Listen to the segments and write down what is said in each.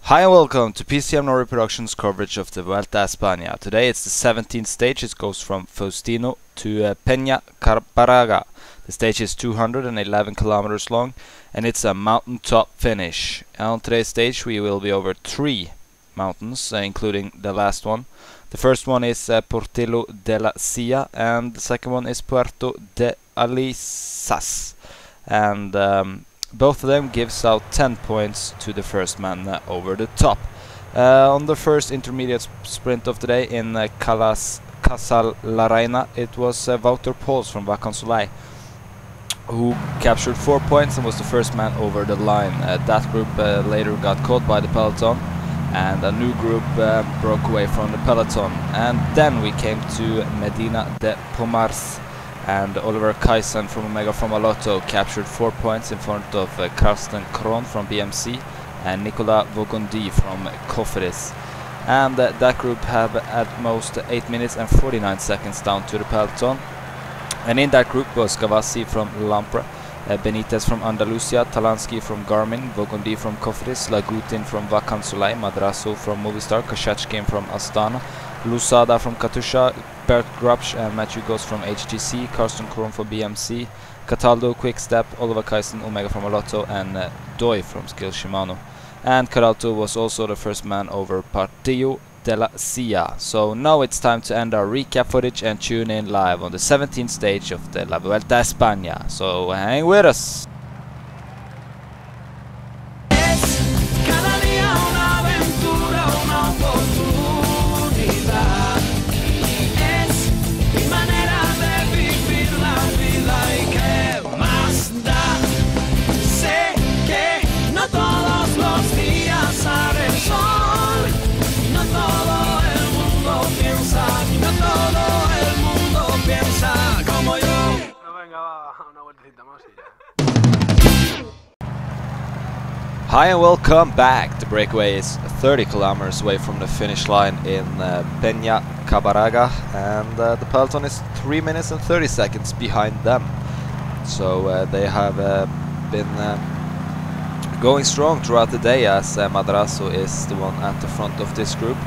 Hi and welcome to PCMNorway Productions coverage of the Vuelta España. Today it's the 17th stage. It goes from Faustino to Peña Cabarga. The stage is 211 kilometers long and it's a mountaintop finish. On today's stage we will be over 3 mountains, including the last one. The first one is Portillo de la Sía and the second one is Puerto de Alisas. And both of them gives out 10 points to the first man over the top. On the first intermediate sprint of the day in Casal La Reina, it was Wouter Poels from Vacansoleil who captured 4 points and was the first man over the line. That group later got caught by the peloton, and a new group broke away from the peloton. And then we came to Medina de Pomars, and Oliver Kaysen from Omega Lotto captured 4 points in front of Karsten Krohn from BMC and Nicolas Vaugondi from Cofidis. And that group have at most 8 minutes and 49 seconds down to the peloton. And in that group was Gavassi from Lampre, Benitez from Andalusia, Talansky from Garmin, Vaugondi from Cofidis, Lagutin from Vacansoleil, Madrasso from Movistar, Kashachkin from Astana, Lusada from Katusha, Bert Grubsch and Matthew Goss from HTC, Karsten Krohn from BMC, Cataldo, Quickstep, Oliver Kaysen, Omega from Lotto, and Doi from Skill Shimano. And Caralto was also the first man over Portillo de la Sía. So now it's time to end our recap footage and tune in live on the 17th stage of the La Vuelta España. So hang with us! Hi and welcome back. The breakaway is 30 kilometers away from the finish line in Peña Cabarga, and the peloton is 3 minutes and 30 seconds behind them. So they have been going strong throughout the day, as Madrasso is the one at the front of this group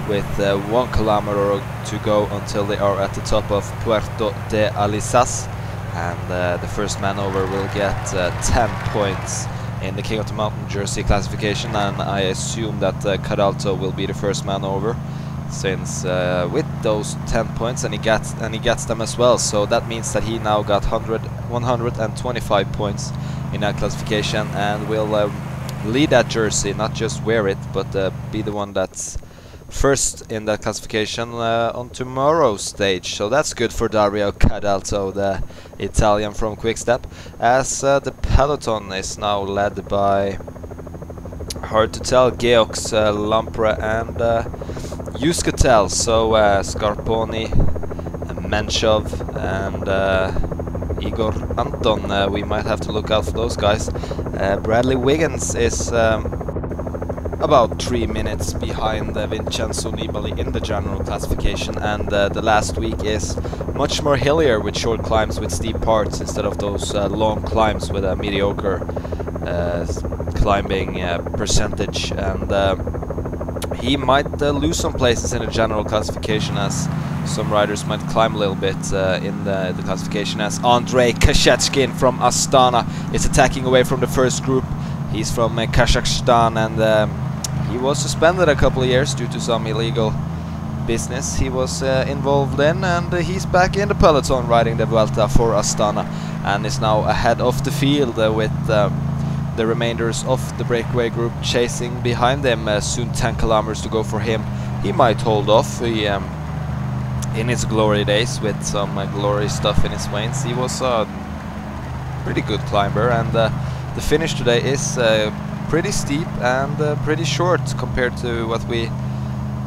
with 1 kilometer to go until they are at the top of Puerto de Alisas, and the first man over will get 10 points in the King of the Mountain jersey classification, and I assume that Caralto will be the first man over, since with those 10 points and he gets them as well, so that means that he now got 125 points in that classification and will lead that jersey, not just wear it, but be the one that's first in that classification on tomorrow's stage. So that's good for Dario Cadalto, the Italian from Quickstep, as the peloton is now led by, hard to tell, Geox, Lampre and Euskaltel. So Scarponi, Menshov and Igor Anton, we might have to look out for those guys. Bradley Wiggins is about 3 minutes behind Vincenzo Nibali in the general classification, and the last week is much more hillier with short climbs with steep parts instead of those long climbs with a mediocre climbing percentage, and he might lose some places in the general classification, as some riders might climb a little bit in the classification, as Andrei Kashachkin from Astana is attacking away from the first group. He's from Kazakhstan, and he was suspended a couple of years due to some illegal business he was involved in, and he's back in the peloton riding the Vuelta for Astana, and is now ahead of the field with the remainders of the breakaway group chasing behind him. Soon 10 kilometers to go for him. He might hold off. In his glory days, with some glory stuff in his veins, he was a pretty good climber, and the finish today is pretty steep and pretty short compared to what we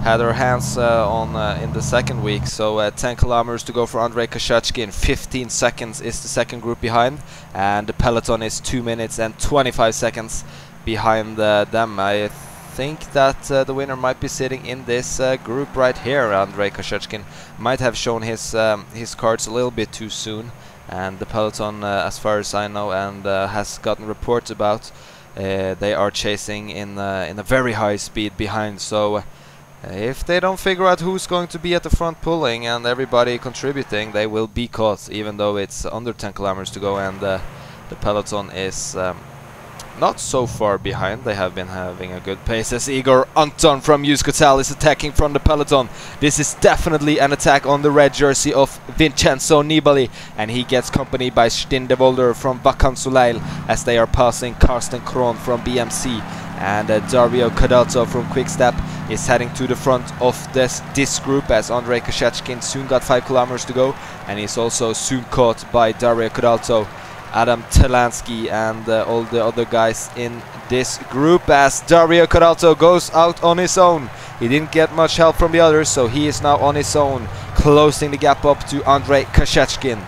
had our hands on in the second week. So 10 kilometers to go for Andrei Kashachkin, 15 seconds is the second group behind, and the peloton is 2 minutes and 25 seconds behind them. I think that the winner might be sitting in this group right here. Andrei Kashachkin might have shown his cards a little bit too soon, and the peloton, as far as I know and has gotten reports about, they are chasing in a very high speed behind. So if they don't figure out who's going to be at the front pulling and everybody contributing, they will be caught, even though it's under 10 kilometers to go, and the peloton is not so far behind. They have been having a good pace as Igor Anton from Yuskotal is attacking from the peloton. This is definitely an attack on the red jersey of Vincenzo Nibali, and he gets company by Stinde Volder from Vacan Soleil as they are passing Karsten Krohn from BMC, and Dario Cadalso from Quickstep is heading to the front of this group as Andrei Kashechkin soon got 5 kilometers to go, and he's also soon caught by Dario Cadalso, Adam Talansky, and all the other guys in this group as Dario Cadalso goes out on his own. He didn't get much help from the others, so he is now on his own, closing the gap up to Andrei Kashechkin.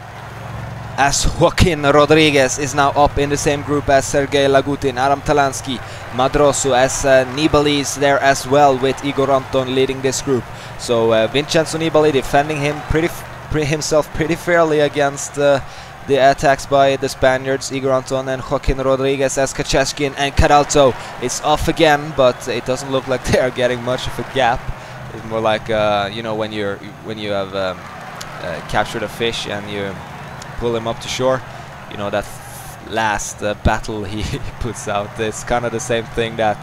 As Joaquin Rodriguez is now up in the same group as Sergei Lagutin, Adam Talansky, Madroso, as Nibali is there as well with Igor Anton leading this group. So Vincenzo Nibali defending himself pretty fairly against the attacks by the Spaniards, Igor Anton and Joaquin Rodriguez, as Kashechkin and Cadalso is off again, but it doesn't look like they are getting much of a gap. It's more like you know, when you have captured a fish and you pull him up to shore, you know, that last battle he puts out. It's kind of the same thing that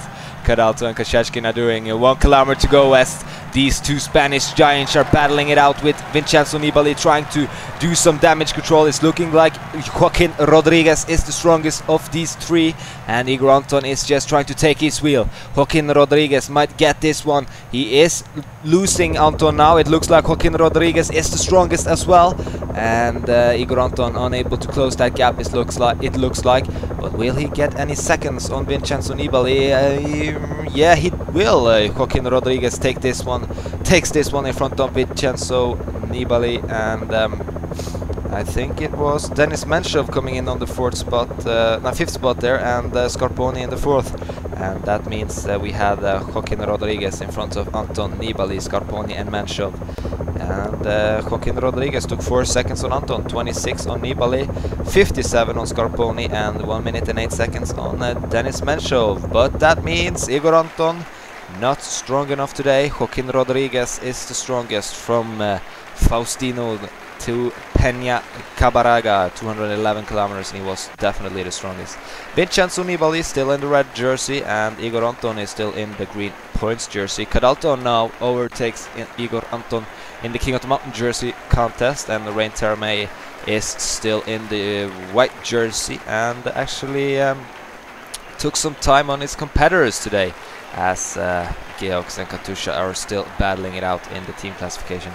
Cadalso and Kashechkin are doing. 1 kilometer to go as these two Spanish giants are battling it out with Vincenzo Nibali trying to do some damage control. It's looking like Joaquin Rodriguez is the strongest of these three, and Igor Anton is just trying to take his wheel. Joaquin Rodriguez might get this one. He is losing Anton now. It looks like Joaquin Rodriguez is the strongest as well, and Igor Anton unable to close that gap. It looks like, but will he get any seconds on Vincenzo Nibali? Yeah, he will. Joaquin Rodriguez takes this one in front of Vincenzo Nibali, and I think it was Dennis Menshov coming in on the fifth spot there, and Scarponi in the 4th, and that means we had Joaquin Rodriguez in front of Anton, Nibali, Scarponi and Menshov, and Joaquin Rodriguez took 4 seconds on Anton, 26 on Nibali, 57 on Scarponi, and 1 minute and 8 seconds on Dennis Menshov. But that means Igor Anton not strong enough today. Joaquin Rodriguez is the strongest from Faustino to Peña Cabarga, 211 kilometers, and he was definitely the strongest. Vincenzo Nibali still in the red jersey, and Igor Anton is still in the green points jersey. Cadalso now overtakes Igor Anton in the King of the Mountain jersey contest, and Rain Terme is still in the white jersey, and actually took some time on his competitors today, as Geox and Katusha are still battling it out in the team classification.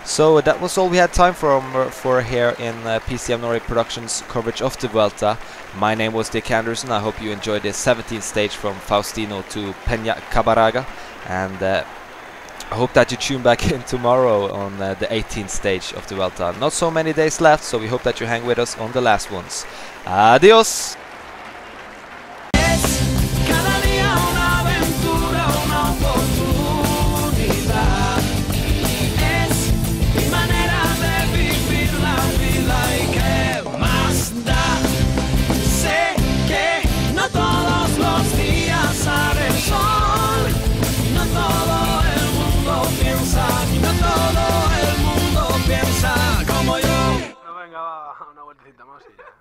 So that was all we had time for here in PCMNorway Productions coverage of the Vuelta. My name was Dick Anderson. I hope you enjoyed this 17th stage from Faustino to Peña Cabarga, and I hope that you tune back in tomorrow on the 18th stage of the Vuelta. Not so many days left, so we hope that you hang with us on the last ones. Adios! Venga, va, una vueltecita más y ya.